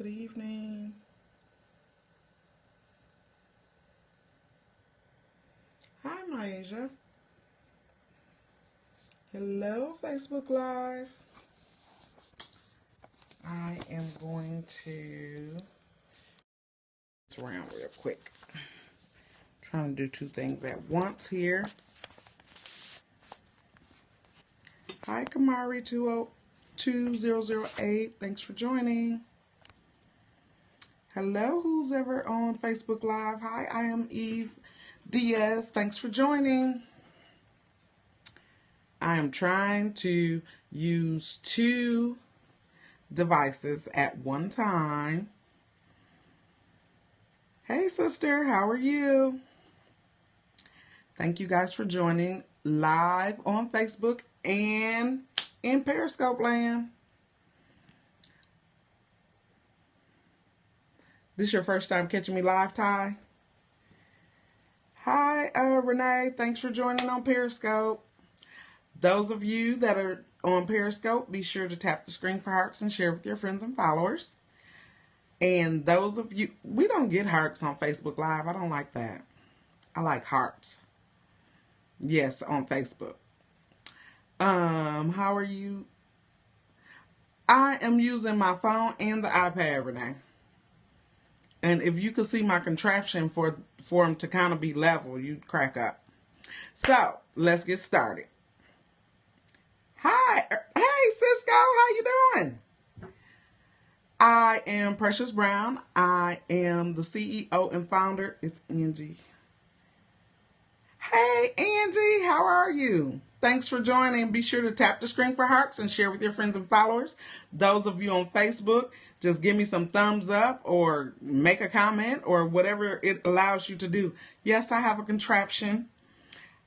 Good evening. Hi, Myasia. Hello, Facebook Live. I am going to around real quick. Trying to do two things at once here. Hi, Kamari 2008. Thanks for joining. Hello, who's ever on Facebook Live. Hi, I am Eve Diaz. Thanks for joining. I am trying to use two devices at one time. Hey, sister, how are you? Thank you guys for joining live on Facebook and in Periscope land. This your first time catching me live, Ty? Hi, Renee. Thanks for joining on Periscope. Those of you that are on Periscope, be sure to tap the screen for hearts and share with your friends and followers. And those of you, we don't get hearts on Facebook Live. I don't like that. I like hearts. Yes, on Facebook. How are you? I am using my phone and the iPad, Renee. And if you could see my contraption for them to kind of be level, you'd crack up. So, let's get started. Hi. Hey, Cisco. How you doing? I am Precious Brown. I am the CEO and founder. It's Angie. Hey, Angie. How are you? Thanks for joining. Be sure to tap the screen for hearts and share with your friends and followers. Those of you on Facebook, just give me some thumbs up or make a comment or whatever it allows you to do. Yes, I have a contraption.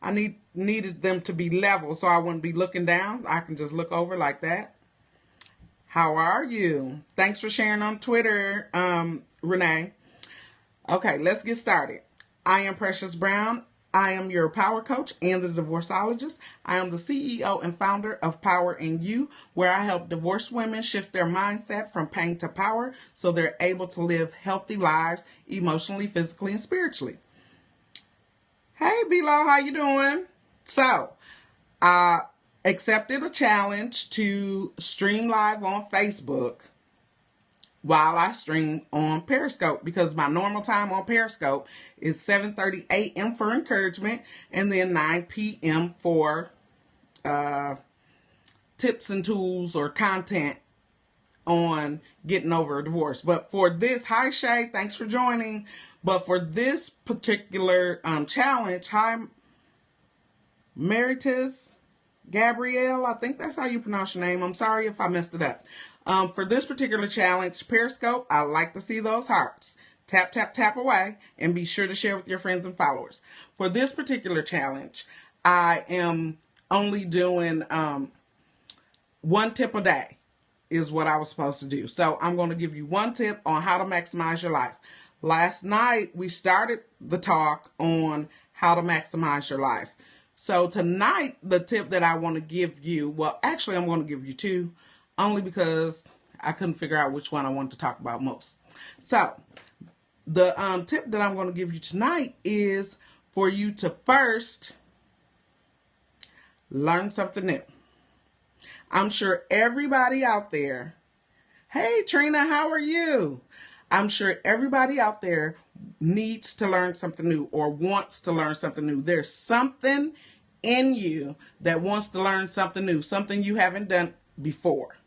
I needed them to be level so I wouldn't be looking down. I can just look over like that. How are you? Thanks for sharing on Twitter, Renee. Okay, let's get started. I am Precious Brown. I am your power coach and the divorcologist. I am the CEO and founder of Power in You, where I help divorced women shift their mindset from pain to power so they're able to live healthy lives emotionally, physically, and spiritually. Hey, B-Lo, how you doing? So, I accepted a challenge to stream live on Facebook while I stream on Periscope because my normal time on Periscope is 7:30 a.m. for encouragement and then 9 p.m. for tips and tools or content on getting over a divorce. But for this, hi Shay, thanks for joining. But for this particular challenge, hi Meritus Gabrielle, I think that's how you pronounce your name. I'm sorry if I messed it up. For this particular challenge, Periscope, I like to see those hearts. Tap, tap, tap away, and be sure to share with your friends and followers. For this particular challenge, I am only doing one tip a day is what I was supposed to do. So I'm going to give you one tip on how to maximize your life. Last night, we started the talk on how to maximize your life. So tonight, the tip that I want to give you, well, actually, I'm going to give you two, only because I couldn't figure out which one I wanted to talk about most. So the tip that I'm going to give you tonight is for you to first learn something new. I'm sure everybody out there, hey Trina, how are you? I'm sure everybody out there needs to learn something new or wants to learn something new. There's something in you that wants to learn something new, something you haven't done before.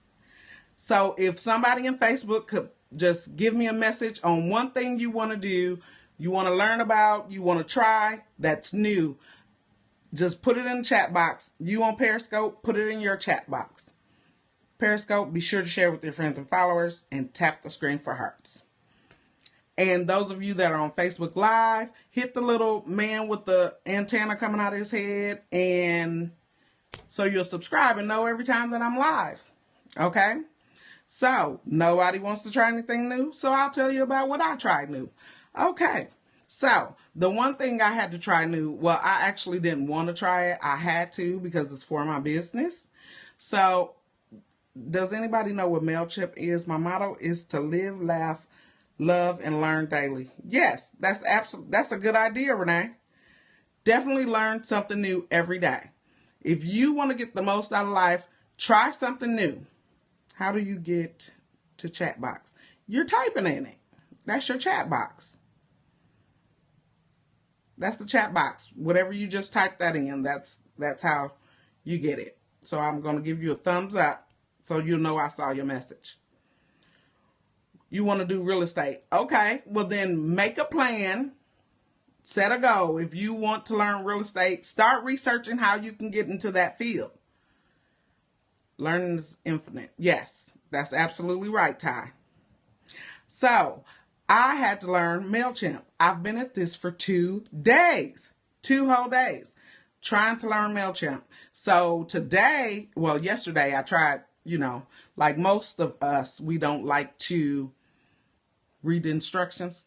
So if somebody in Facebook could just give me a message on one thing you want to do, you want to learn about, you want to try, that's new, just put it in the chat box. You on Periscope, put it in your chat box. Periscope, be sure to share with your friends and followers and tap the screen for hearts. And those of you that are on Facebook Live, hit the little man with the antenna coming out of his head, and so you'll subscribe and know every time that I'm live. Okay? So, nobody wants to try anything new, so I'll tell you about what I tried new. Okay. So, the one thing I had to try new, well, I actually didn't want to try it. I had to because it's for my business. So, does anybody know what MailChimp is? My motto is to live, laugh, love, and learn daily. Yes, that's a good idea, Renee. Definitely learn something new every day. If you want to get the most out of life, try something new. How do you get to chat box? You're typing in it. That's your chat box. That's the chat box. Whatever you just type that in, that's how you get it. So I'm going to give you a thumbs up so you'll know I saw your message. You want to do real estate. Okay, well then make a plan. Set a goal. If you want to learn real estate, start researching how you can get into that field. Learning is infinite. Yes, that's absolutely right, Ty. So, I had to learn MailChimp. I've been at this for 2 days. 2 whole days. Trying to learn MailChimp. So, today, well, yesterday I tried, like most of us, we don't like to read the instructions.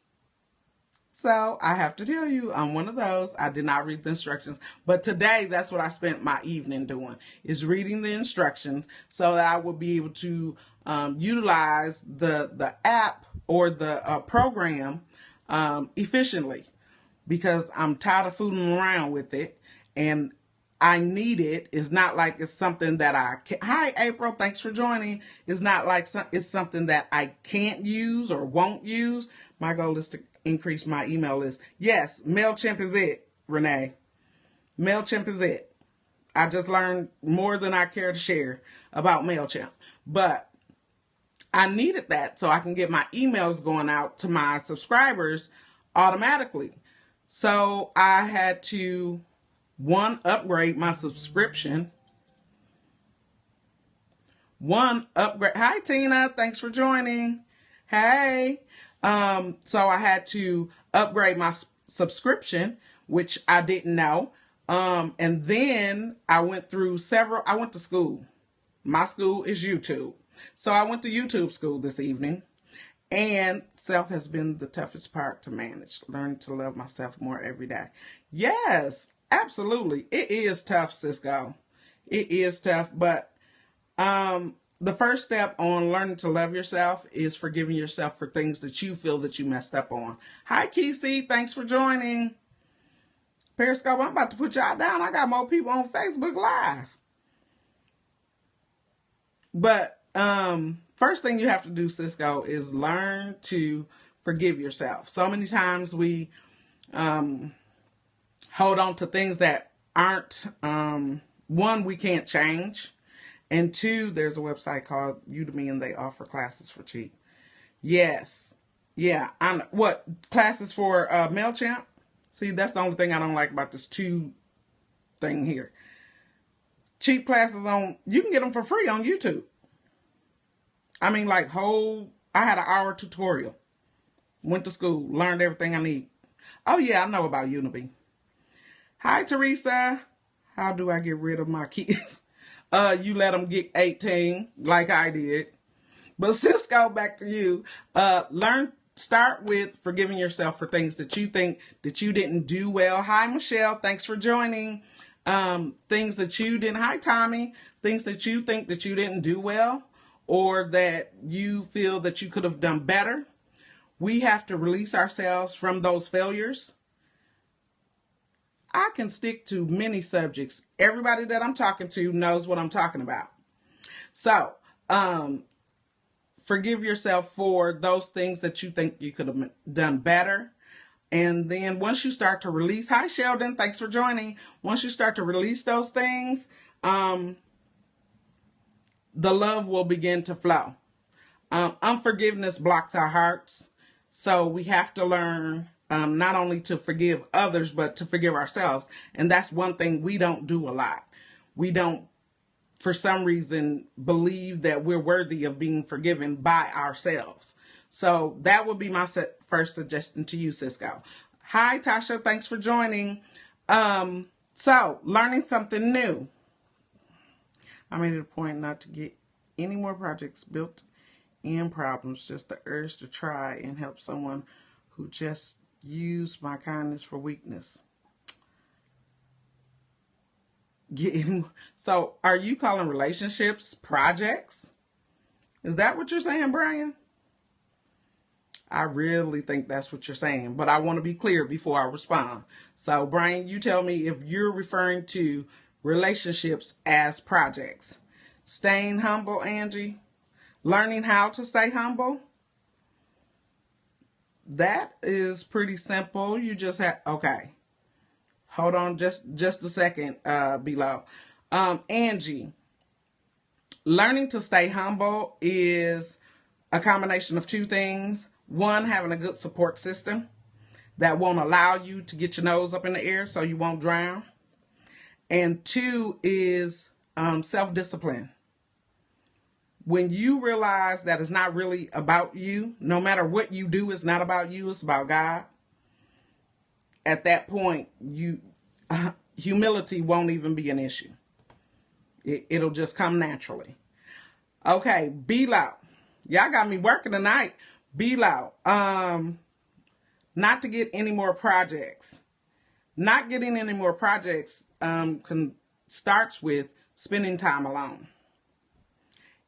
So I have to tell you, I'm one of those. I did not read the instructions. But today, that's what I spent my evening doing, is reading the instructions so that I will be able to utilize the app or the program efficiently, because I'm tired of fooling around with it and I need it. It's not like it's something that I can. Hi, April. Thanks for joining. It's not like it's something that I can't use or won't use. My goal is to increase my email list. Yes, MailChimp is it, Renee. MailChimp is it. I just learned more than I care to share about MailChimp. But I needed that so I can get my emails going out to my subscribers automatically. So I had to, upgrade my subscription. Hi, Tina. Thanks for joining. Hey. So I had to upgrade my subscription, which I didn't know. And then I went to school. My school is YouTube. So I went to YouTube school this evening, and self has been the toughest part to manage. Learn to love myself more every day. Yes, absolutely. It is tough, Cisco. It is tough, but, the first step on learning to love yourself is forgiving yourself for things that you feel that you messed up on. Hi, Kesey. Thanks for joining. Periscope, I'm about to put y'all down. I got more people on Facebook Live. But first thing you have to do, Cisco, is learn to forgive yourself. So many times we hold on to things that aren't, one, we can't change. And 2, there's a website called Udemy, and they offer classes for cheap. Yes. Yeah. What? Classes for MailChimp? See, that's the only thing I don't like about this 2 thing here. Cheap classes you can get them for free on YouTube. I mean, I had an hour tutorial. Went to school, learned everything I need. Oh, yeah, I know about Udemy. Hi, Teresa. How do I get rid of my kids? You let them get 18 like I did. But Cisco, back to you. Start with forgiving yourself for things that you think that you didn't do well. Hi, Michelle. Thanks for joining. Things that you didn't. Hi, Tommy. Things that you think that you didn't do well, or that you feel that you could have done better. We have to release ourselves from those failures. I can stick to many subjects. Everybody that I'm talking to knows what I'm talking about. So, forgive yourself for those things that you think you could have done better. And then once you start to release, hi Sheldon, thanks for joining. Once you start to release those things, the love will begin to flow. Unforgiveness blocks our hearts. So we have to learn not only to forgive others, but to forgive ourselves. And that's one thing we don't do a lot. We don't, for some reason, believe that we're worthy of being forgiven by ourselves. So that would be my first suggestion to you, Cisco. Hi, Tasha. Thanks for joining. So learning something new. I made it a point not to get any more projects built in problems, just the urge to try and help someone who just used my kindness for weakness. So are you calling relationships projects? Is that what you're saying, Brian? I really think that's what you're saying, but I want to be clear before I respond. So, Brian, you tell me if you're referring to relationships as projects. Staying humble, Angie. Learning how to stay humble. That is pretty simple. You just have, okay. Hold on just a second, below. Angie, learning to stay humble is a combination of two things. One, having a good support system that won't allow you to get your nose up in the air so you won't drown. And two is self-discipline. When you realize that it's not really about you, no matter what you do, it's not about you, it's about God. At that point, humility won't even be an issue. It'll just come naturally. Okay, be loud. Y'all got me working tonight. Be loud. Not to get any more projects. Not getting any more projects starts with spending time alone.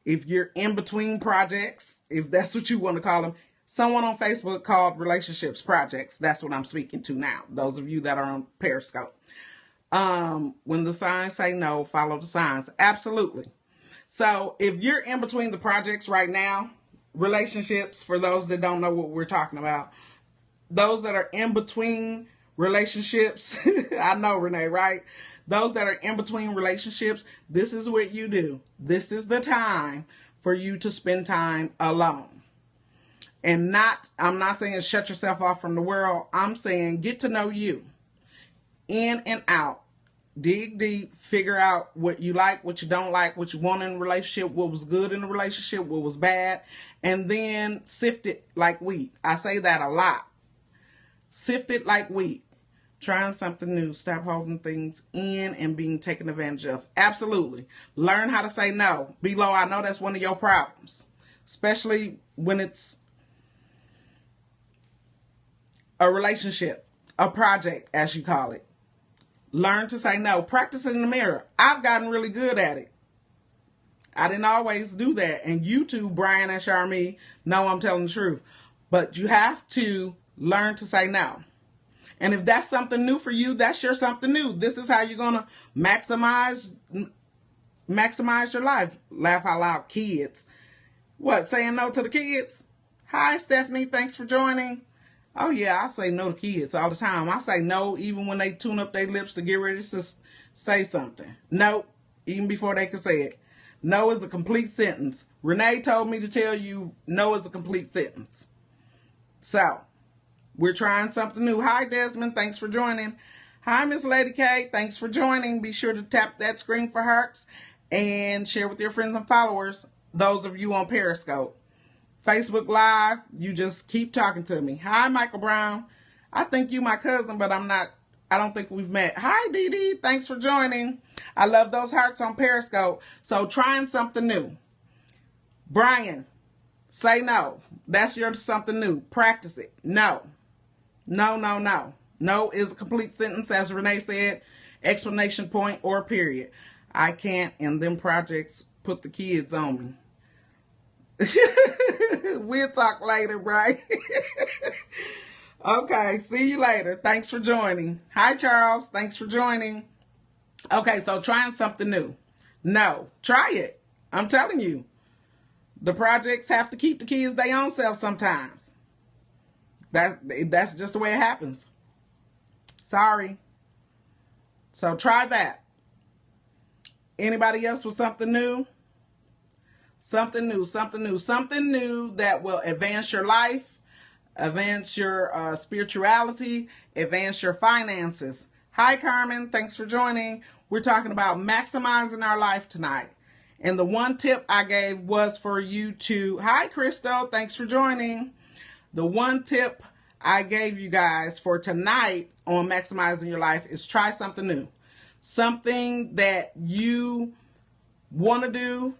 If you're in between projects, if that's what you want to call them, someone on Facebook called relationships projects. That's what I'm speaking to now. Those of you that are on Periscope. When the signs say no, follow the signs. Absolutely. So if you're in between the projects right now, relationships, for those that don't know what we're talking about, those that are in between relationships, I know, Renee, right? Those that are in between relationships, this is what you do. This is the time for you to spend time alone. And I'm not saying shut yourself off from the world. I'm saying get to know you in and out. Dig deep, figure out what you like, what you don't like, what you want in a relationship, what was good in a relationship, what was bad, and then sift it like wheat. I say that a lot. Sift it like wheat. Trying something new. Stop holding things in and being taken advantage of. Absolutely. Learn how to say no. Below, I know that's one of your problems, especially when it's a relationship, a project, as you call it. Learn to say no. Practice it in the mirror. I've gotten really good at it. I didn't always do that. And you two, Brian and Charmy, know I'm telling the truth. But you have to learn to say no. And if that's something new for you, that's your something new. This is how you're going to maximize your life. Laugh out loud, kids. What, saying no to the kids? Hi, Stephanie. Thanks for joining. Oh, yeah, I say no to kids all the time. I say no even when they tune up their lips to get ready to say something. No, even before they can say it. No is a complete sentence. Renee told me to tell you no is a complete sentence. So, we're trying something new. Hi, Desmond. Thanks for joining. Hi, Miss Lady K. Thanks for joining. Be sure to tap that screen for hearts and share with your friends and followers, those of you on Periscope. Facebook Live, you just keep talking to me. Hi, Michael Brown. I think you my cousin, but I don't think we've met. Hi, Dee Dee. Thanks for joining. I love those hearts on Periscope. So, trying something new. Brian, say no. That's your something new. Practice it. No. No, no, no. No is a complete sentence, as Renee said, explanation point or period. I can't, and them projects put the kids on me. We'll talk later, right? Okay, see you later. Thanks for joining. Hi, Charles. Thanks for joining. Okay, so trying something new. No, try it. I'm telling you. The projects have to keep the kids their own self sometimes. That's just the way it happens. Sorry. So try that. Anybody else with something new? Something new, something new, something new that will advance your life, advance your spirituality, advance your finances. Hi, Carmen. Thanks for joining. We're talking about maximizing our life tonight. And the one tip I gave was for you to... Hi, Crystal. Thanks for joining. The one tip I gave you guys for tonight on maximizing your life is try something new. Something that you want to do,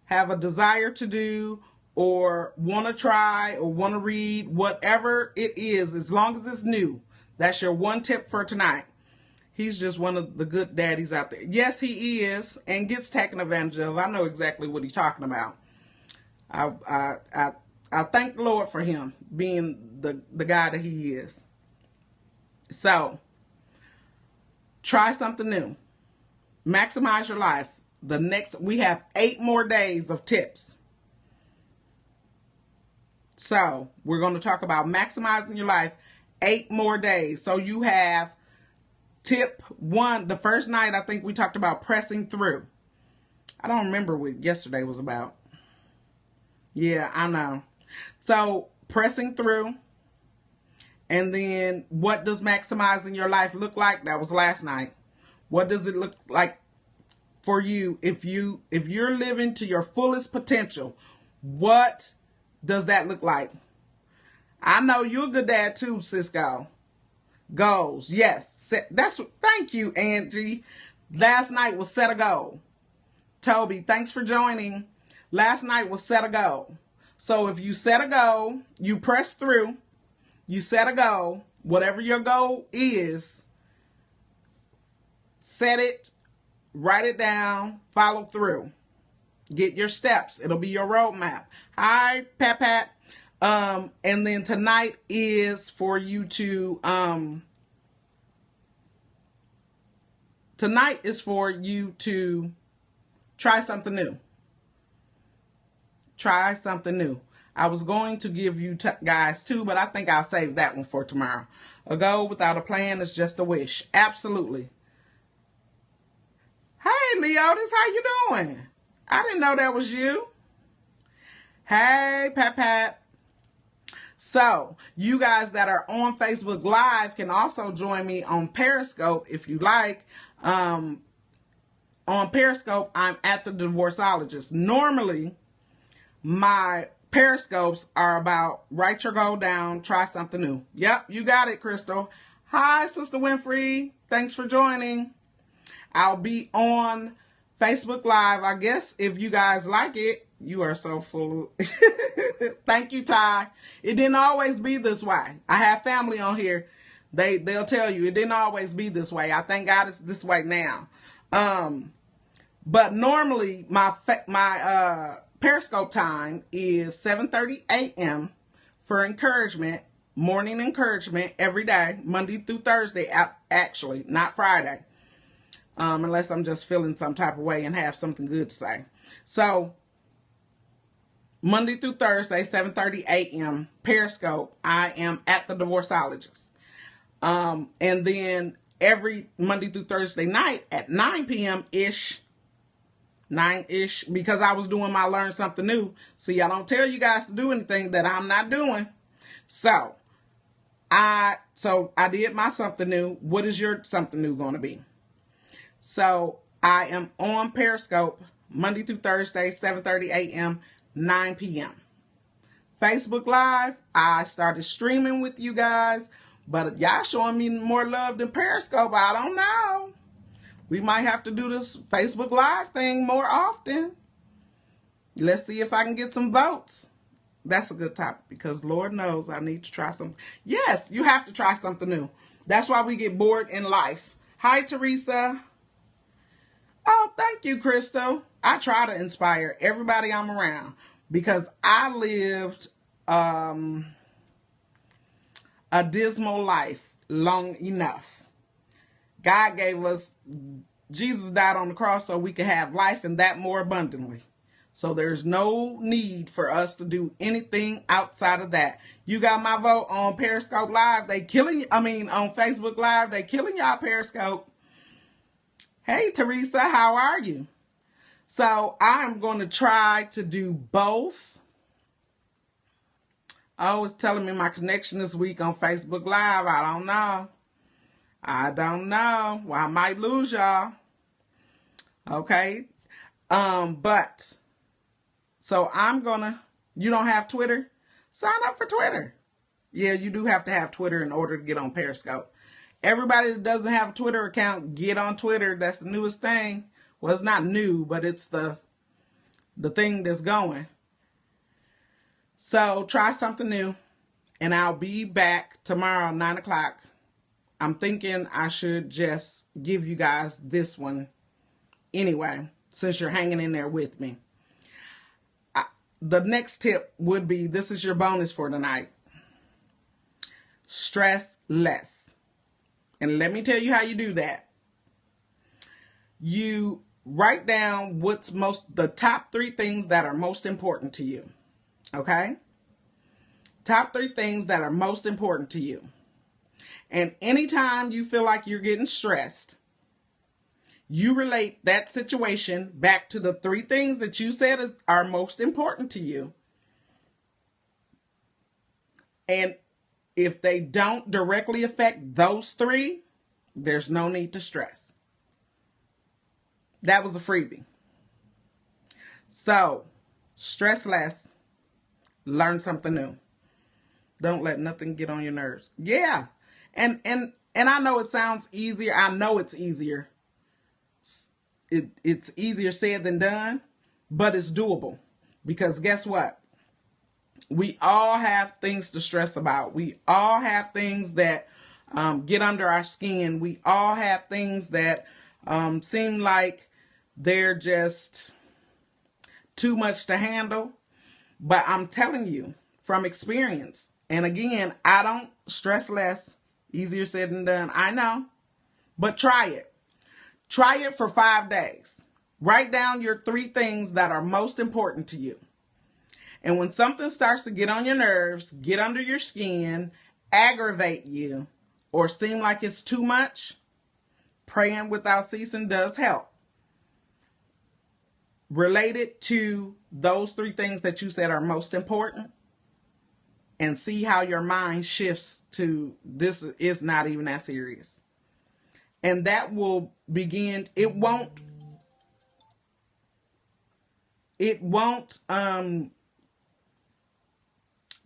have a desire to do, or want to try, or want to read, whatever it is, as long as it's new. That's your one tip for tonight. He's just one of the good daddies out there. Yes, he is, and gets taken advantage of. I know exactly what he's talking about. I thank the Lord for him being the guy that he is. So, try something new. Maximize your life. We have 8 more days of tips. So, we're going to talk about maximizing your life 8 more days. So, you have tip 1. The first night, I think we talked about pressing through. I don't remember what yesterday was about. Yeah, I know. So, pressing through. And then, what does maximizing your life look like? That was last night. What does it look like for you if you're living to your fullest potential? What does that look like? I know you're a good dad too, Cisco. Goals, yes. Thank you, Angie. Last night was set a goal. Toby, thanks for joining. Last night was set a goal. So if you set a goal, you press through, you set a goal, whatever your goal is, set it, write it down, follow through. Get your steps. It'll be your roadmap. Hi, Pat. And then tonight is for you to try something new. Try something new. I was going to give you guys 2, but I think I'll save that one for tomorrow. A goal without a plan is just a wish. Absolutely. Hey, Leotis, how you doing? I didn't know that was you. Hey, Pat. So, you guys that are on Facebook Live can also join me on Periscope if you like. On Periscope, I'm at the Divorcologist. Normally, my Periscopes are about write your goal down, try something new. Yep, you got it, Crystal. Hi, Sister Winfrey. Thanks for joining. I'll be on Facebook Live. I guess if you guys like it, you are so full. Thank you, Ty. It didn't always be this way. I have family on here. They'll tell you it didn't always be this way. I thank God it's this way now. But normally my Periscope time is 7:30 a.m. for encouragement, morning encouragement every day, Monday through Thursday, actually, not Friday. Unless I'm just feeling some type of way and have something good to say. So, Monday through Thursday, 7:30 a.m., Periscope, I am at the Divorcologist. And then every Monday through Thursday night at 9 p.m.-ish, 9-ish, because I was doing my Learn Something New. See, I don't tell you guys to do anything that I'm not doing. So I did my something new. What is your something new going to be? So I am on Periscope Monday through Thursday, 7:30 a.m., 9 p.m. Facebook Live, I started streaming with you guys, but y'all showing me more love than Periscope. I don't know. We might have to do this Facebook Live thing more often. Let's see if I can get some votes. That's a good topic because Lord knows I need to try something. Yes, you have to try something new. That's why we get bored in life. Hi, Teresa. Oh, thank you, Crystal. I try to inspire everybody I'm around because I lived a dismal life long enough. God gave us, Jesus died on the cross so we could have life and that more abundantly. So there's no need for us to do anything outside of that. You got my vote on Periscope Live. On Facebook Live, they killing y'all Periscope. Hey, Teresa, how are you? So I'm going to try to do both. Oh, it's telling me my connection this week on Facebook Live. I don't know. Well, I might lose y'all. Okay. But so you don't have Twitter? Sign up for Twitter. Yeah, you do have to have Twitter in order to get on Periscope. Everybody that doesn't have a Twitter account, get on Twitter. That's the newest thing. Well, it's not new, but it's the thing that's going. So try something new. And I'll be back tomorrow, 9 o'clock. I'm thinking I should just give you guys this one anyway, since you're hanging in there with me. The next tip would be, this is your bonus for tonight. Stress less. And let me tell you how you do that. You write down the top 3 things that are most important to you. Okay? Top 3 things that are most important to you. And anytime you feel like you're getting stressed, you relate that situation back to the 3 things that you said are most important to you. And if they don't directly affect those 3, there's no need to stress. That was a freebie. So, stress less. Learn something new. Don't let nothing get on your nerves. Yeah. And I know it sounds easier. I know it's easier. It's easier said than done, but it's doable. Because guess what? We all have things to stress about. We all have things that get under our skin. We all have things that seem like they're just too much to handle. But I'm telling you from experience, and again, I don't stress less, easier said than done. I know, but try it. Try it for 5 days. Write down your 3 things that are most important to you. And when something starts to get on your nerves, get under your skin, aggravate you, or seem like it's too much, praying without ceasing does help. Relate it to those 3 things that you said are most important, and see how your mind shifts to, this is not even that serious. And that will begin, it won't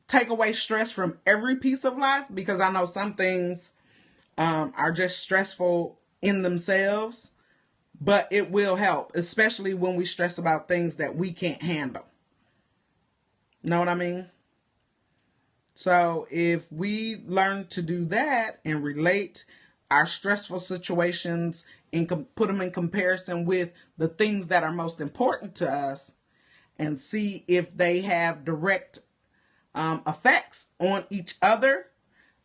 take away stress from every piece of life, because I know some things are just stressful in themselves, but it will help, especially when we stress about things that we can't handle. Know what I mean? So if we learn to do that and relate our stressful situations and put them in comparison with the things that are most important to us, and see if they have direct effects on each other,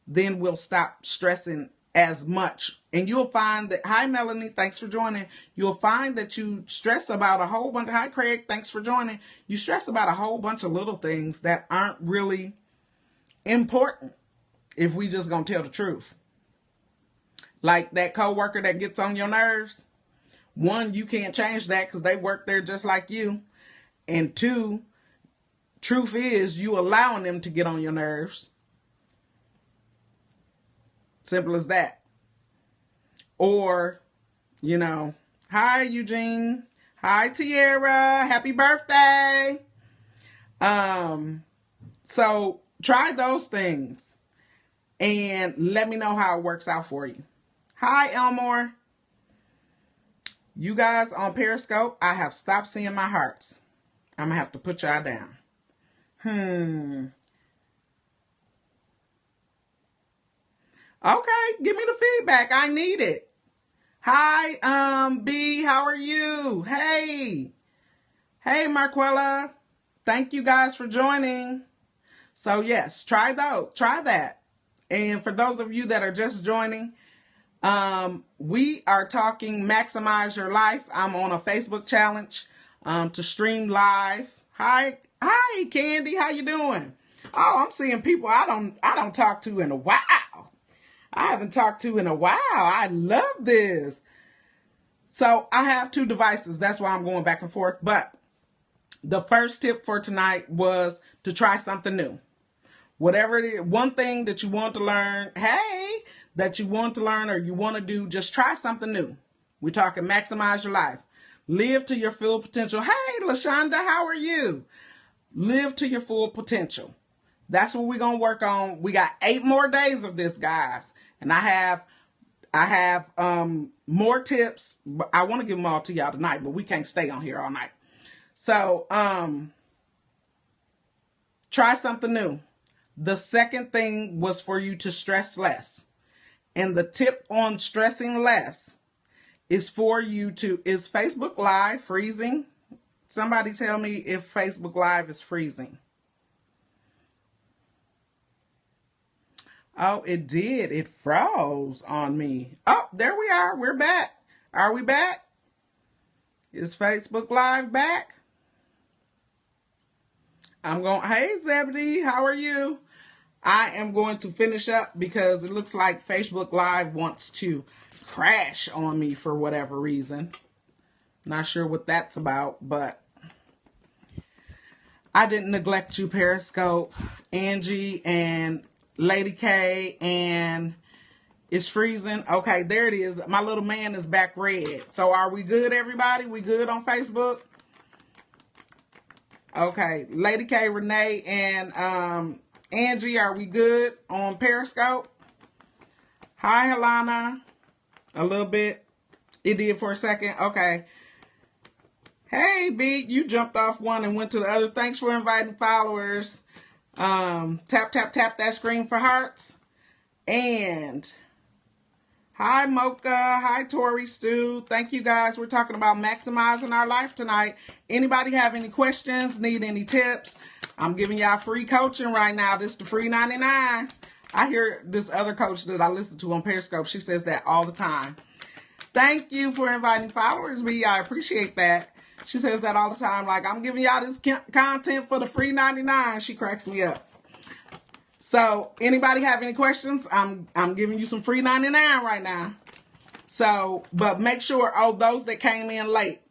then we'll stop stressing as much. And you'll find that, hi Melanie, thanks for joining. You'll find that you stress about a whole bunch, hi Craig, thanks for joining. You stress about a whole bunch of little things that aren't really important if we just gonna tell the truth. Like that coworker that gets on your nerves. 1, you can't change that because they work there just like you. And 2, truth is you allowing them to get on your nerves. Simple as that. Or, hi Eugene. Hi Tiara. Happy birthday. So try those things and let me know how it works out for you. Hi Elmore. You guys on Periscope, I have stopped seeing my hearts. I'm going to have to put y'all down. Okay, give me the feedback. I need it. Hi, B, how are you? Hey, Marquella. Thank you guys for joining. So yes, try that. And for those of you that are just joining, we are talking Maximize Your Life. I'm on a Facebook challenge to stream live. Hi, Candy, how you doing? Oh, I'm seeing people I don't talk to in a while. I haven't talked to in a while. I love this. So I have 2 devices. That's why I'm going back and forth. But the first tip for tonight was to try something new. Whatever it is, one thing that you want to learn, that you want to learn or you want to do, just try something new. We're talking maximize your life. Live to your full potential. Hey, LaShonda, how are you? Live to your full potential. That's what we're going to work on. We got 8 more days of this, guys. And I have more tips, but I want to give them all to y'all tonight, but we can't stay on here all night. So, try something new. The second thing was for you to stress less. And the tip on stressing less is for you to, is Facebook Live freezing? Somebody tell me if Facebook Live is freezing. Oh, it did. It froze on me. Oh, there we are. We're back. Are we back? Is Facebook Live back? Hey, Zebedee, how are you? I am going to finish up because it looks like Facebook Live wants to crash on me for whatever reason. Not sure what that's about, but I didn't neglect you, Periscope. Angie and Lady K, and it's freezing. Okay, there it is. My little man is back red. So are we good, everybody? We good on Facebook? Okay, Lady K, Renee, and Angie, are we good on Periscope? Hi, Helena. A little bit. It did for a second. Okay. Hey, B, you jumped off one and went to the other. Thanks for inviting followers. Tap, tap, tap that screen for hearts. And hi, Mocha. Hi, Tori Stu. Thank you, guys. We're talking about maximizing our life tonight. Anybody have any questions? Need any tips? I'm giving y'all free coaching right now. This is the free 99. I hear this other coach that I listen to on Periscope. She says that all the time. Thank you for inviting followers, B. I appreciate that. She says that all the time. Like, I'm giving y'all this content for the free 99. She cracks me up. So, anybody have any questions? I'm giving you some free 99 right now. So, but make sure, those that came in late,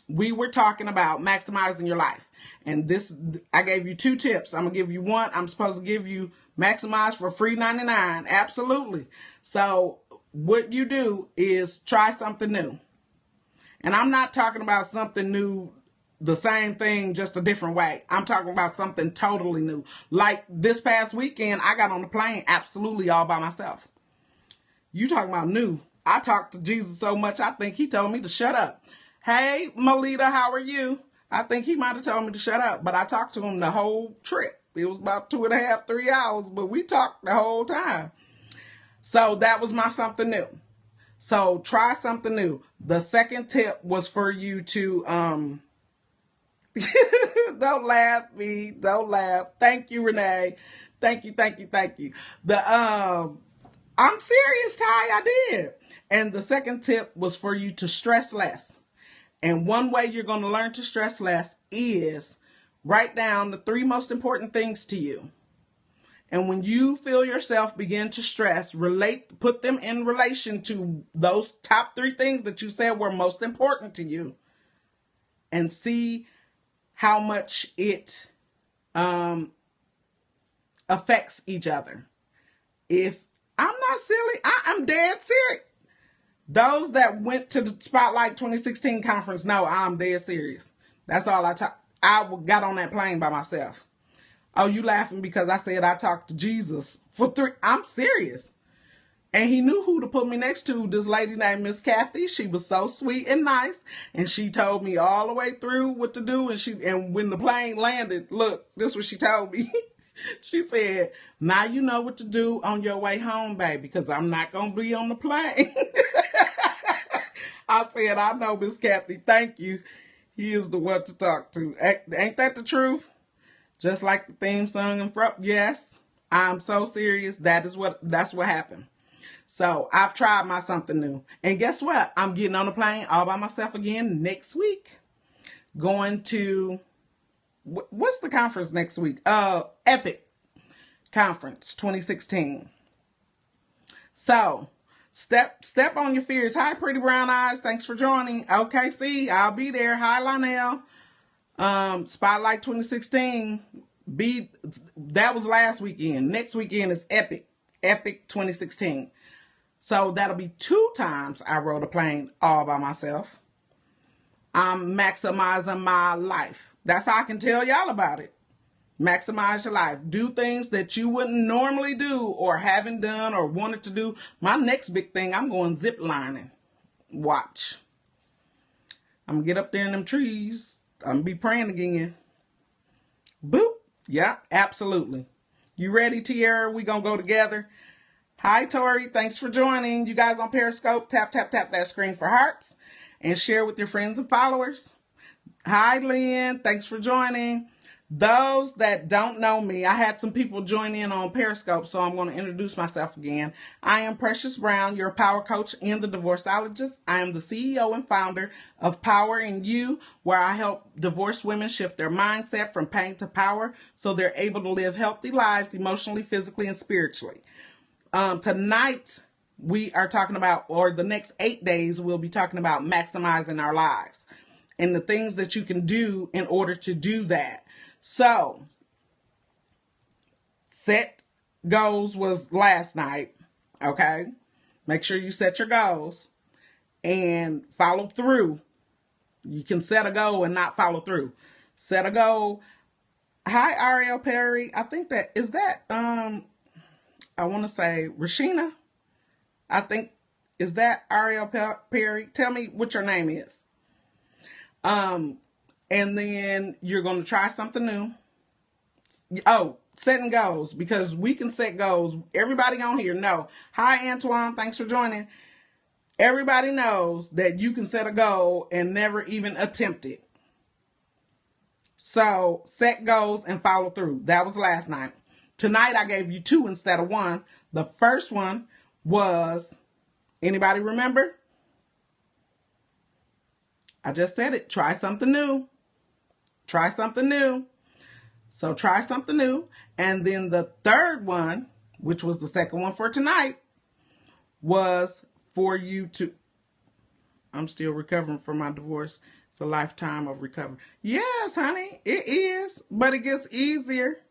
we were talking about maximizing your life. And this, I gave you 2 tips. I'm going to give you one. I'm supposed to give you maximize for free 99. Absolutely. So, what you do is try something new. And I'm not talking about something new, the same thing, just a different way. I'm talking about something totally new. Like this past weekend, I got on the plane absolutely all by myself. You talking about new. I talked to Jesus so much, I think he told me to shut up. Hey, Melita, how are you? I think he might have told me to shut up, but I talked to him the whole trip. It was about 2.5, 3 hours, but we talked the whole time. So that was my something new. So try something new. The second tip was for you to, don't laugh, me. Don't laugh. Thank you, Renee. Thank you, thank you, thank you. I'm serious, Ty. I did. And the second tip was for you to stress less. And one way you're going to learn to stress less is write down the 3 most important things to you. And when you feel yourself begin to stress, put them in relation to those top 3 things that you said were most important to you, and see how much it affects each other. If I'm not silly, I'm dead serious. Those that went to the Spotlight 2016 conference know I'm dead serious. That's all I got on that plane by myself. Oh, you laughing because I said I talked to Jesus for 3? I'm serious. And he knew who to put me next to, this lady named Miss Kathy. She was so sweet and nice. And she told me all the way through what to do. And when the plane landed, look, this is what she told me. She said, now you know what to do on your way home, baby, because I'm not going to be on the plane. I said, I know, Miss Kathy. Thank you. He is the one to talk to. Ain't that the truth? Just like the theme song and yes, I'm so serious. That's what happened. So I've tried my something new. And guess what? I'm getting on a plane all by myself again next week. Going to, what's the conference next week? Epic Conference 2016. So step on your fears. Hi, Pretty Brown Eyes. Thanks for joining. Okay, see, I'll be there. Hi, Lionel. Spotlight 2016. That was last weekend. Next weekend is Epic 2016. So that'll be 2 times I rode a plane all by myself. I'm maximizing my life. That's how I can tell y'all about it. Maximize your life. Do things that you wouldn't normally do or haven't done or wanted to do. My next big thing, I'm going zip lining. Watch. I'm going to get up there in them trees. I'm going to be praying again. Boop. Yeah, absolutely. You ready, Tierra? We going to go together. Hi, Tori. Thanks for joining. You guys on Periscope, tap, tap, tap that screen for hearts and share with your friends and followers. Hi, Lynn. Thanks for joining. Those that don't know me, I had some people join in on Periscope, so I'm going to introduce myself again. I am Precious Brown, your power coach and the Divorcologist. I am the CEO and founder of Power in You, where I help divorced women shift their mindset from pain to power so they're able to live healthy lives emotionally, physically, and spiritually. Tonight, we are talking about, or the next 8 days, we'll be talking about maximizing our lives and the things that you can do in order to do that. So, set goals was last night, okay? Make sure you set your goals and follow through. You can set a goal and not follow through. Set a goal. Hi, Ariel Perry. I think that, is that, I want to say Rashina. I think, is that Ariel Perry? Tell me what your name is. And then you're going to try something new. Oh, setting goals, because we can set goals. Everybody on here know. Hi, Antoine. Thanks for joining. Everybody knows that you can set a goal and never even attempt it. So set goals and follow through. That was last night. Tonight, I gave you 2 instead of 1. The first one was, anybody remember? I just said it. Try something new. Try something new. So try something new. And then the third one, which was the second one for tonight, was for you to, I'm still recovering from my divorce. It's a lifetime of recovery. Yes, honey, it is. But it gets easier.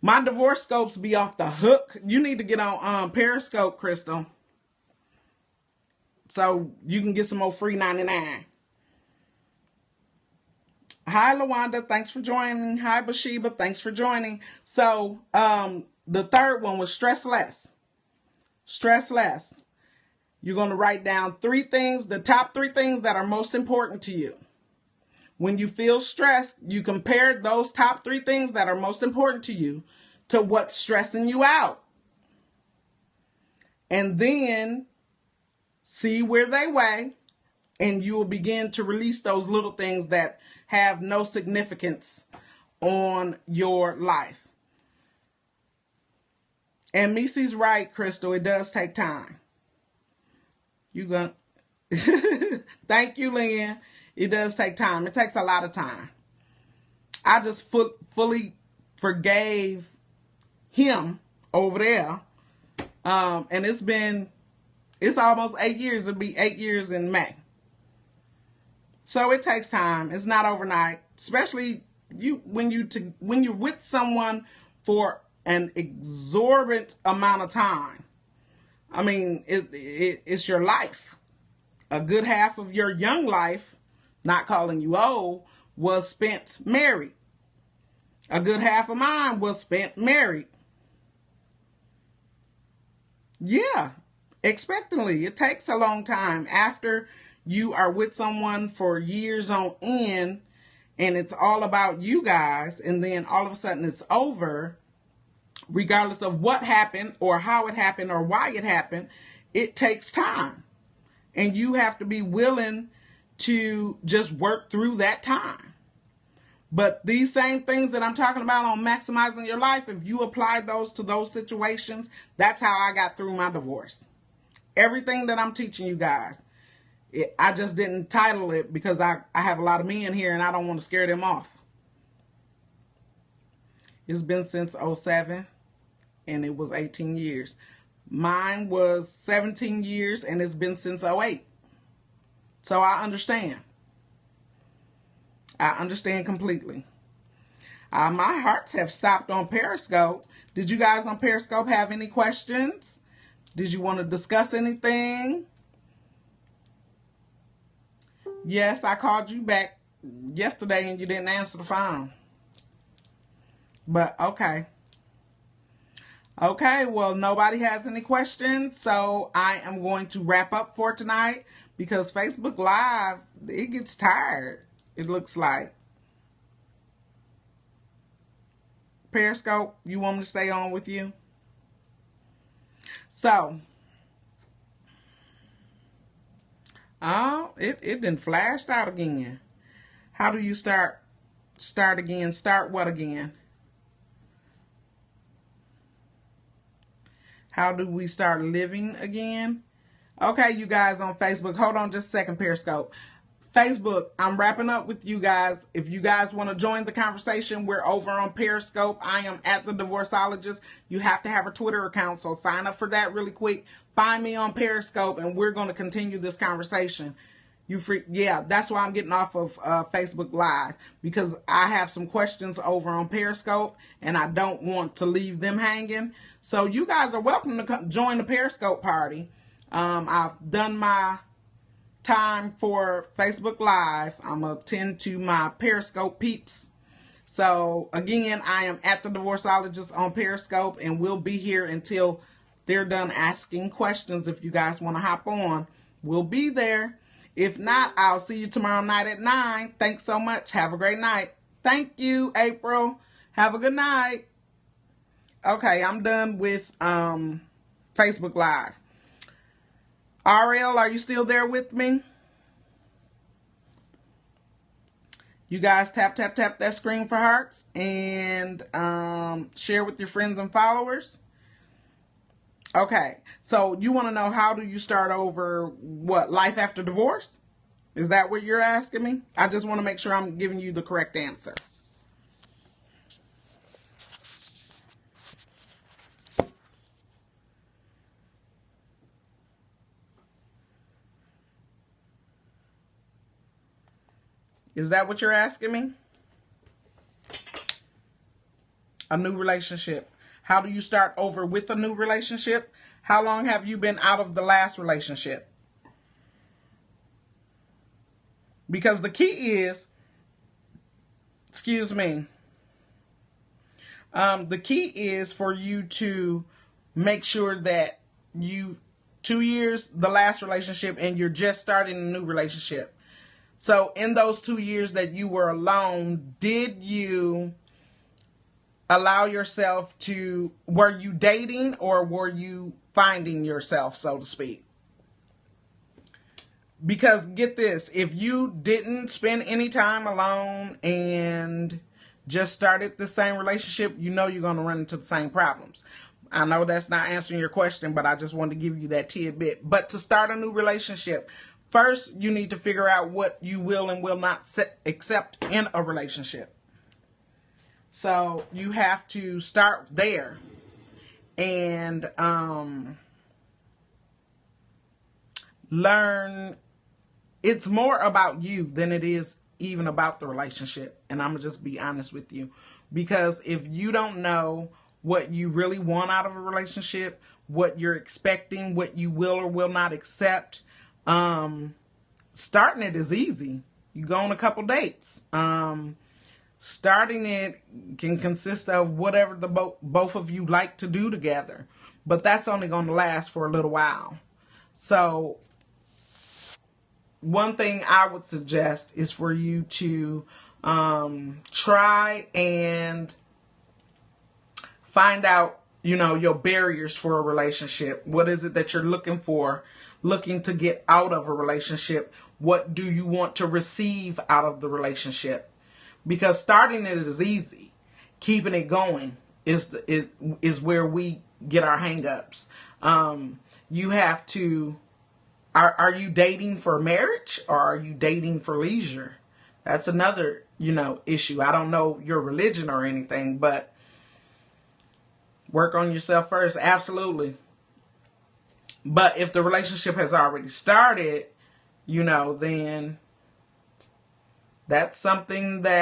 My divorce scopes be off the hook. You need to get on Periscope, Crystal, so you can get some more free 99. Hi, Lawanda. Thanks for joining. Hi, Bathsheba. Thanks for joining. So, the third one was stress less. Stress less. You're going to write down 3 things, the top 3 things that are most important to you. When you feel stressed, you compare those top 3 things that are most important to you to what's stressing you out. And then see where they weigh, and you will begin to release those little things that have no significance on your life. And Misi's right, Crystal. It does take time. You gonna thank you, Lynn. It does take time. It takes a lot of time. I just fully forgave him over there. And it's almost 8 years. It'll be 8 years in May. So it takes time. It's not overnight, especially when you're with someone for an exorbitant amount of time. I mean, it's your life. A good half of your young life, not calling you old, was spent married. A good half of mine was spent married. Yeah, expectantly. It takes a long time after you are with someone for years on end, and it's all about you guys, and then all of a sudden it's over, regardless of what happened or how it happened or why it happened. It takes time, and you have to be willing to just work through that time. But these same things that I'm talking about on maximizing your life, if you apply those to those situations, that's how I got through my divorce. Everything that I'm teaching you guys, I just didn't title it because I have a lot of men here and I don't want to scare them off. It's been since 07 and it was 18 years. Mine was 17 years and it's been since 08. So I understand. I understand completely. My hearts have stopped on Periscope. Did you guys on Periscope have any questions? Did you want to discuss anything? Yes, I called you back yesterday and you didn't answer the phone. But okay. Okay, well, nobody has any questions, so I am going to wrap up for tonight because Facebook Live, it gets tired, it looks like. Periscope, you want me to stay on with you? So, oh, it didn't flashed out again. How do you start again? Start what again? How do we start living again? Okay, you guys on Facebook, hold on just a second, Periscope. Facebook, I'm wrapping up with you guys. If you guys want to join the conversation, we're over on Periscope. I am at the Divorcologist. You have to have a Twitter account, so sign up for that really quick. Find me on Periscope, and we're going to continue this conversation. Yeah, that's why I'm getting off of Facebook Live, because I have some questions over on Periscope, and I don't want to leave them hanging. So you guys are welcome to join the Periscope party. I've done my time for Facebook Live. I'm going to tend to my Periscope peeps. So again, I am at the Divorcologist on Periscope, and we'll be here until they're done asking questions. If you guys want to hop on, we'll be there. If not, I'll see you tomorrow night at 9. Thanks so much. Have a great night. Thank you, April. Have a good night. Okay, I'm done with Facebook Live. Ariel, are you still there with me? You guys tap that screen for hearts and share with your friends and followers. Okay, so you want to know, how do you start over, what, life after divorce? Is that what you're asking me? I just want to make sure I'm giving you the correct answer. Is that what you're asking me? A new relationship. How do you start over with a new relationship? How long have you been out of the last relationship? Because the key is, excuse me, the key is for you to make sure that 2 years, the last relationship, and you're just starting a new relationship. So in those 2 years that you were alone, did you allow yourself to, were you dating or were you finding yourself, so to speak? Because get this, if you didn't spend any time alone and just started the same relationship, you know you're going to run into the same problems. I know that's not answering your question, but I just wanted to give you that tidbit. But to start a new relationship, first you need to figure out what you will and will not accept in a relationship. So you have to start there and learn. It's more about you than it is even about the relationship. And I'm going to just be honest with you. Because if you don't know what you really want out of a relationship, what you're expecting, what you will or will not accept, starting it is easy. You go on a couple dates. Starting it can consist of whatever the both of you like to do together. But that's only going to last for a little while. So one thing I would suggest is for you to try and find out, your barriers for a relationship. What is it that you're looking for, looking to get out of a relationship? What do you want to receive out of the relationship? Because starting it is easy. Keeping it going is where we get our hang-ups. You have to, are you dating for marriage or are you dating for leisure? That's another, issue. I don't know your religion or anything, but work on yourself first. Absolutely. But if the relationship has already started, then that's something that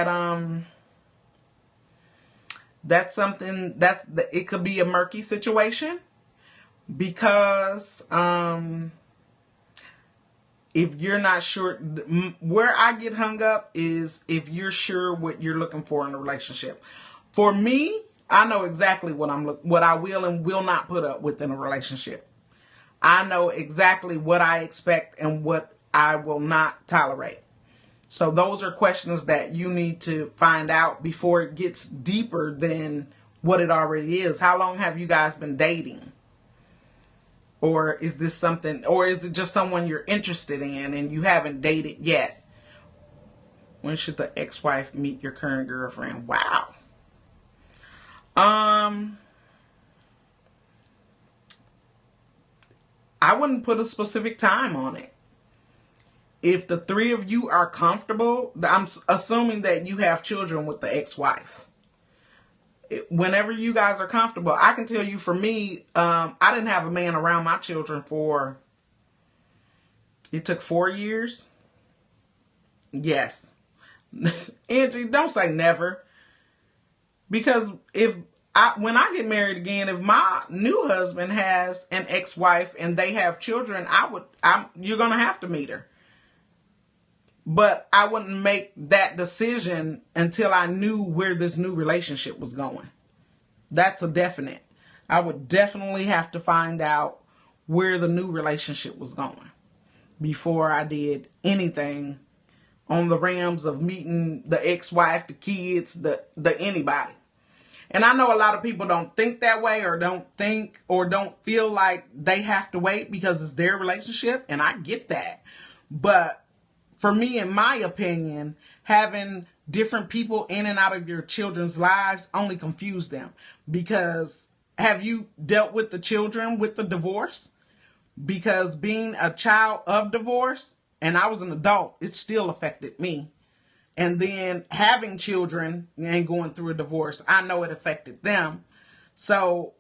it could be a murky situation, because if you're not sure, where I get hung up is if you're sure what you're looking for in a relationship. For me, I know exactly what I will and will not put up with in a relationship. I know exactly what I expect and what I will not tolerate. So those are questions that you need to find out before it gets deeper than what it already is. How long have you guys been dating? Or is this something, or is it just someone you're interested in and you haven't dated yet? When should the ex-wife meet your current girlfriend? Wow. I wouldn't put a specific time on it. If the three of you are comfortable, I'm assuming that you have children with the ex-wife. Whenever you guys are comfortable, I can tell you for me, I didn't have a man around my children for, it took 4 years. Yes. Angie, don't say never. Because when I get married again, if my new husband has an ex-wife and they have children, you're going to have to meet her. But I wouldn't make that decision until I knew where this new relationship was going. That's a definite. I would definitely have to find out where the new relationship was going before I did anything on the realms of meeting the ex-wife, the kids, the anybody. And I know a lot of people don't think that way, or don't feel like they have to wait because it's their relationship. And I get that. But for me, in my opinion, having different people in and out of your children's lives only confuse them. Because have you dealt with the children with the divorce? Because being a child of divorce, and I was an adult, it still affected me. And then having children and going through a divorce, I know it affected them. So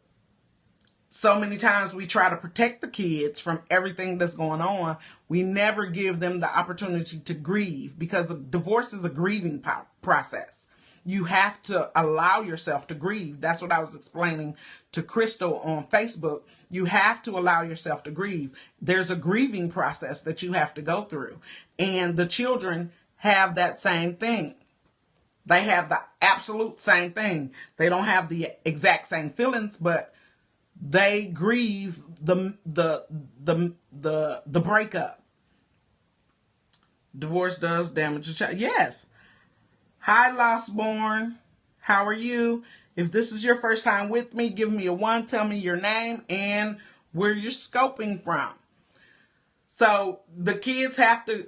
many times we try to protect the kids from everything that's going on. We never give them the opportunity to grieve, because divorce is a grieving process. You have to allow yourself to grieve. That's what I was explaining to Crystal on Facebook. You have to allow yourself to grieve. There's a grieving process that you have to go through. And the children have that same thing. They have the absolute same thing. They don't have the exact same feelings, but they grieve the breakup. Divorce does damage a child. Yes. Hi, Lostborn. How are you? If this is your first time with me, give me a 1. Tell me your name and where you're scoping from. So the kids have to,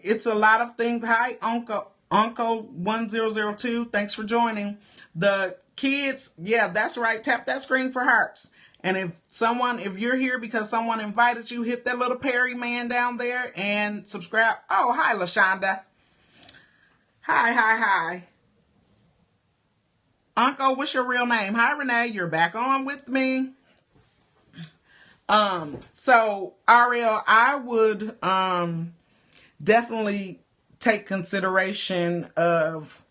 it's a lot of things. Hi, Uncle 1002. Thanks for joining. The kids, yeah, that's right. Tap that screen for hearts. And if you're here because someone invited you, hit that little Perry man down there and subscribe. Oh, hi, LaShonda. Hi. Uncle, what's your real name? Hi, Renee. You're back on with me. So Ariel, I would definitely take consideration of.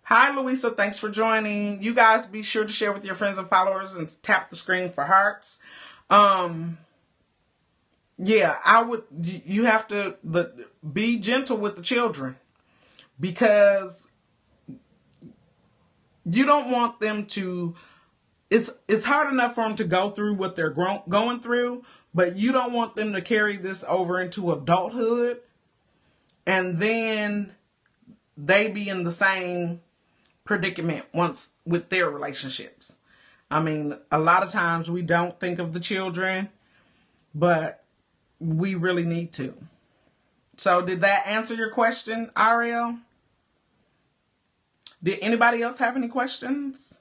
Hi, Louisa. Thanks for joining. You guys be sure to share with your friends and followers and tap the screen for hearts. Yeah, you have to be gentle with the children, because you don't want them to, it's hard enough for them to go through what they're going through, but you don't want them to carry this over into adulthood and then they be in the same predicament once with their relationships. A lot of times we don't think of the children, but we really need to. So did that answer your question, Ariel? Did anybody else have any questions?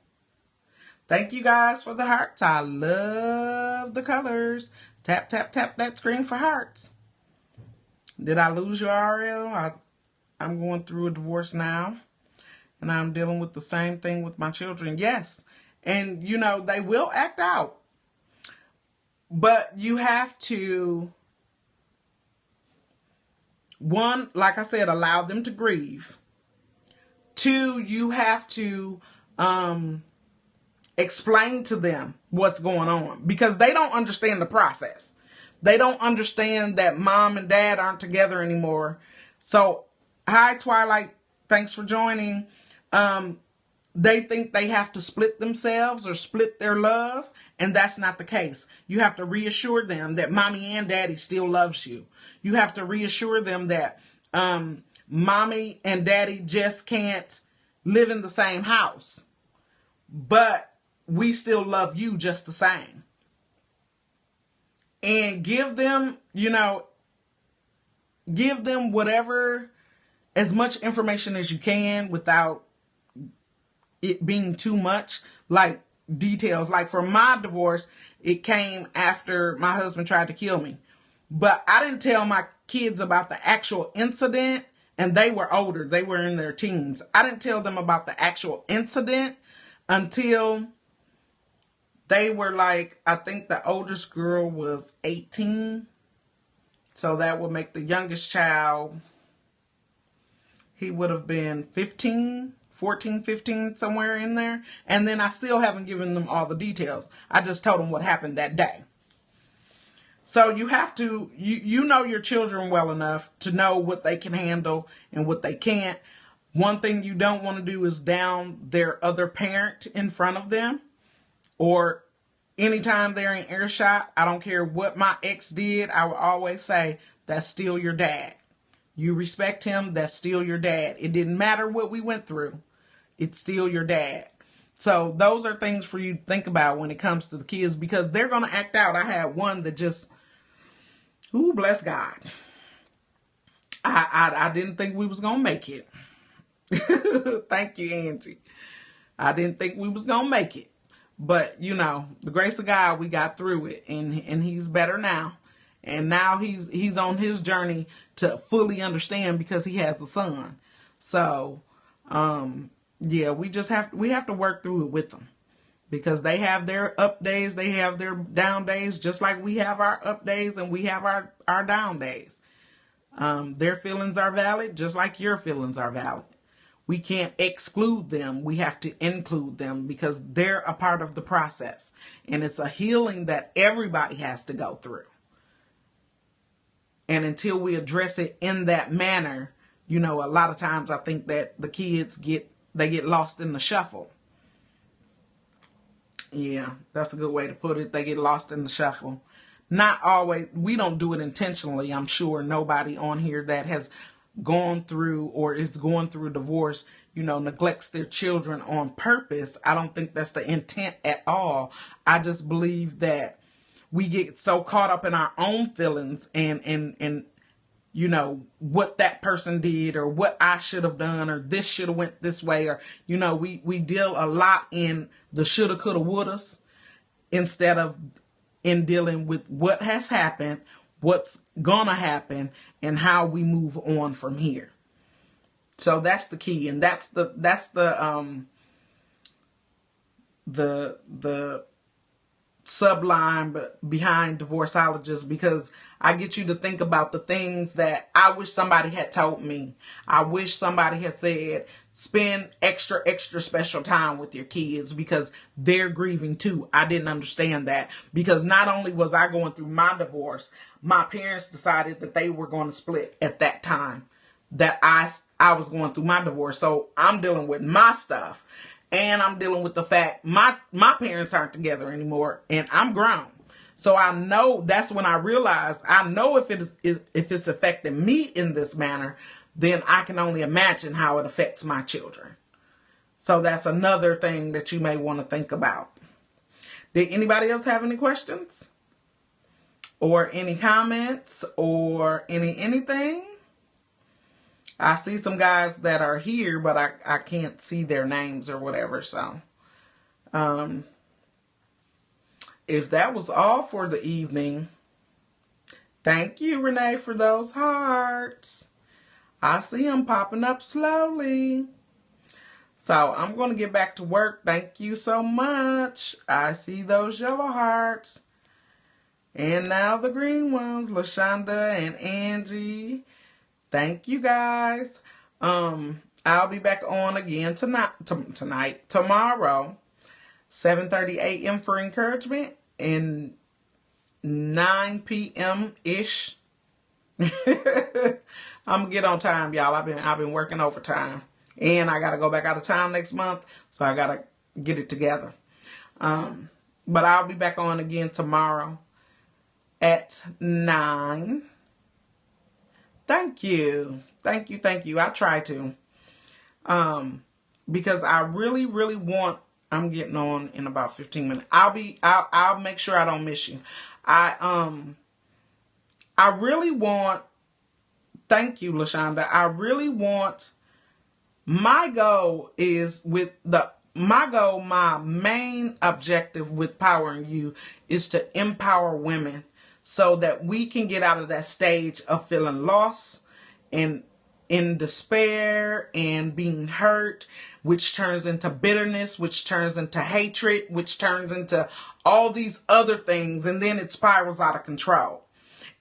Thank you guys for the hearts. I love the colors. Tap, tap, tap that screen for hearts. Did I lose you, Ariel? I'm going through a divorce now, and I'm dealing with the same thing with my children. Yes. And, they will act out. But you have to, one, like I said, allow them to grieve. 2, you have to explain to them what's going on, because they don't understand the process. They don't understand that mom and dad aren't together anymore. So, hi, Twilight. Thanks for joining. They think they have to split themselves or split their love, and that's not the case. You have to reassure them that mommy and daddy still loves you. You have to reassure them that mommy and daddy just can't live in the same house, but we still love you just the same. and give them, give them whatever, as much information as you can without it being too much, like details. Like for my divorce, it came after my husband tried to kill me. But I didn't tell my kids about the actual incident, and they were older. They were in their teens. I didn't tell them about the actual incident until they were like, I think the oldest girl was 18. So that would make the youngest child, he would have been 15, 14, 15, somewhere in there. And then I still haven't given them all the details. I just told them what happened that day. So you have to, you know your children well enough to know what they can handle and what they can't. One thing you don't want to do is down their other parent in front of them, or anytime they're in earshot. I don't care what my ex did. I would always say, that's still your dad. You respect him. That's still your dad. It didn't matter what we went through. It's still your dad. So those are things for you to think about when it comes to the kids, because they're going to act out. I had one that just, ooh, bless God. I didn't think we was going to make it. Thank you, Angie. I didn't think we was going to make it. But, the grace of God, we got through it. And he's better now. And now he's on his journey to fully understand, because he has a son. So, yeah, we have to work through it with them, because they have their up days, they have their down days, just like we have our up days and we have our down days. Their feelings are valid, just like your feelings are valid. We can't exclude them. We have to include them, because they're a part of the process. And it's a healing that everybody has to go through. And until we address it in that manner, a lot of times I think that the kids get lost in the shuffle. Yeah, that's a good way to put it. They get lost in the shuffle. Not always. We don't do it intentionally. I'm sure nobody on here that has gone through or is going through a divorce, neglects their children on purpose. I don't think that's the intent at all. I just believe that we get so caught up in our own feelings and what that person did, or what I should have done, or this should have went this way, or, we deal a lot in the shoulda, coulda, wouldas, instead of in dealing with what has happened, what's gonna happen, and how we move on from here. So that's the key. And that's the subline behind Divorcologist, because I get you to think about the things that I wish somebody had told me. I wish somebody had said, spend extra special time with your kids, because they're grieving too. I didn't understand that, because not only was I going through my divorce, my parents decided that they were going to split at that time that I was going through my divorce. So I'm dealing with my stuff. And I'm dealing with the fact my parents aren't together anymore, and I'm grown. So I know, that's when I realized, I know if it's affecting me in this manner, then I can only imagine how it affects my children. So that's another thing that you may want to think about. Did anybody else have any questions? Or any comments? Or anything? I see some guys that are here, but I can't see their names or whatever. So, if that was all for the evening, thank you, Renee, for those hearts. I see them popping up slowly. So, I'm going to get back to work. Thank you so much. I see those yellow hearts. And now the green ones, LaShonda and Angie. Thank you, guys. I'll be back on again tomorrow, 7:30 a.m. for encouragement, and 9 p.m.-ish. I'm gonna get on time, y'all. I've been working overtime, and I gotta go back out of town next month, so I gotta get it together. But I'll be back on again tomorrow at 9. Thank you. Thank you. I try to. Because I really, really want I'm getting on in about 15 minutes. I'll make sure I don't miss you. I really want, thank you, LaShonda. I really want, my goal is my main objective with Powering You is to empower women so that we can get out of that stage of feeling lost and in despair and being hurt, which turns into bitterness, which turns into hatred, which turns into all these other things. And then it spirals out of control.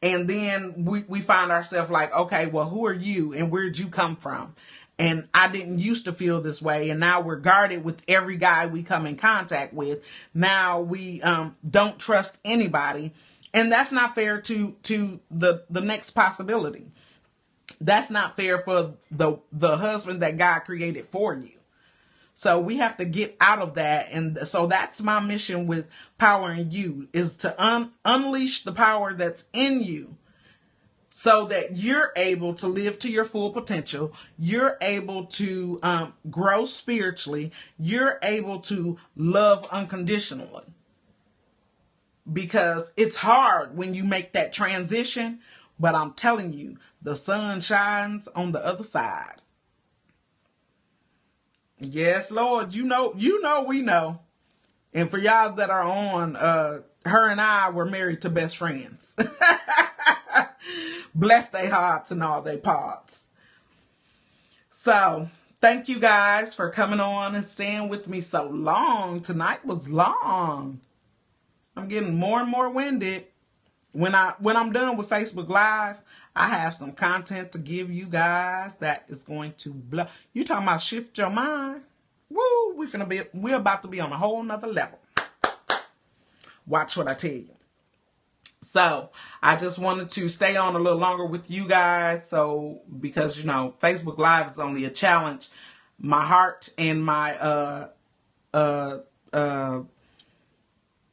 And then we find ourselves like, okay, well, who are you and where'd you come from? And I didn't used to feel this way. And now we're guarded with every guy we come in contact with. Now we don't trust anybody. And that's not fair to the next possibility. That's not fair for the husband that God created for you. So we have to get out of that. And so that's my mission with Powering You, is to unleash the power that's in you so that you're able to live to your full potential. You're able to grow spiritually. You're able to love unconditionally. Because it's hard when you make that transition, but I'm telling you, the sun shines on the other side. Yes, Lord, you know, we know. And for y'all that are on, her and I were married to best friends. Bless their hearts and all their parts. So, thank you guys for coming on and staying with me so long. Tonight was long. I'm getting more and more winded. When I'm done with Facebook Live, I have some content to give you guys that is going to blow. You talking about shift your mind? Woo! We're about to be on a whole nother level. Watch what I tell you. So I just wanted to stay on a little longer with you guys. So because Facebook Live is only a challenge. My heart and my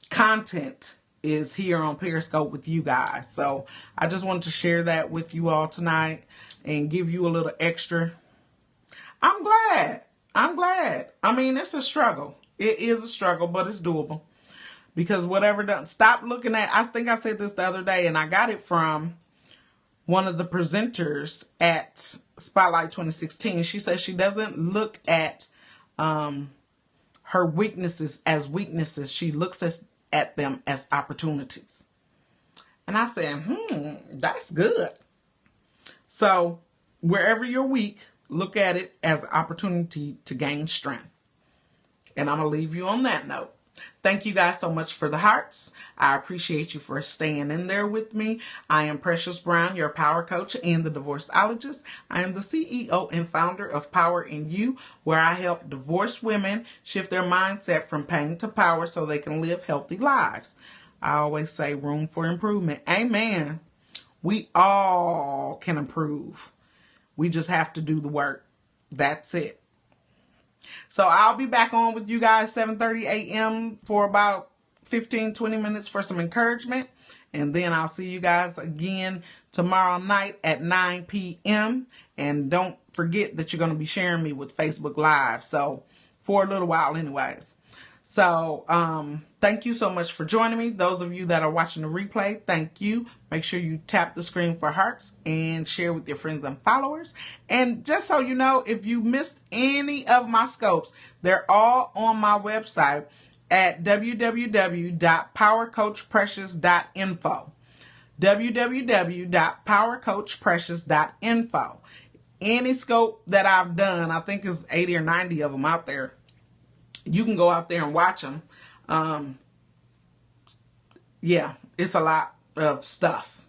content is here on Periscope with you guys. So I just wanted to share that with you all tonight and give you a little extra. I'm glad. I mean, it's a struggle. It is a struggle, but it's doable. Because whatever doesn't stop looking at, I think I said this the other day, and I got it from one of the presenters at Spotlight 2016. She says she doesn't look at her weaknesses as weaknesses. She looks at them as opportunities. And I said, that's good. So wherever you're weak, look at it as an opportunity to gain strength. And I'm going to leave you on that note. Thank you guys so much for the hearts. I appreciate you for staying in there with me. I am Precious Brown, your power coach and the Divorcologist. I am the CEO and founder of Powering You, where I help divorced women shift their mindset from pain to power so they can live healthy lives. I always say room for improvement. Amen. We all can improve. We just have to do the work. That's it. So I'll be back on with you guys 7:30 a.m. for about 15-20 minutes for some encouragement. And then I'll see you guys again tomorrow night at 9 p.m. And don't forget that you're going to be sharing me with Facebook Live. So for a little while anyways. So thank you so much for joining me. Those of you that are watching the replay, thank you. Make sure you tap the screen for hearts and share with your friends and followers. And just so you know, if you missed any of my scopes, they're all on my website at www.powercoachprecious.info. www.powercoachprecious.info. Any scope that I've done, I think is 80 or 90 of them out there. You can go out there and watch them. Yeah, it's a lot of stuff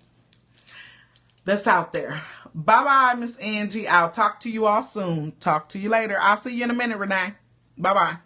that's out there. Bye-bye, Miss Angie. I'll talk to you all soon. Talk to you later. I'll see you in a minute, Renee. Bye-bye.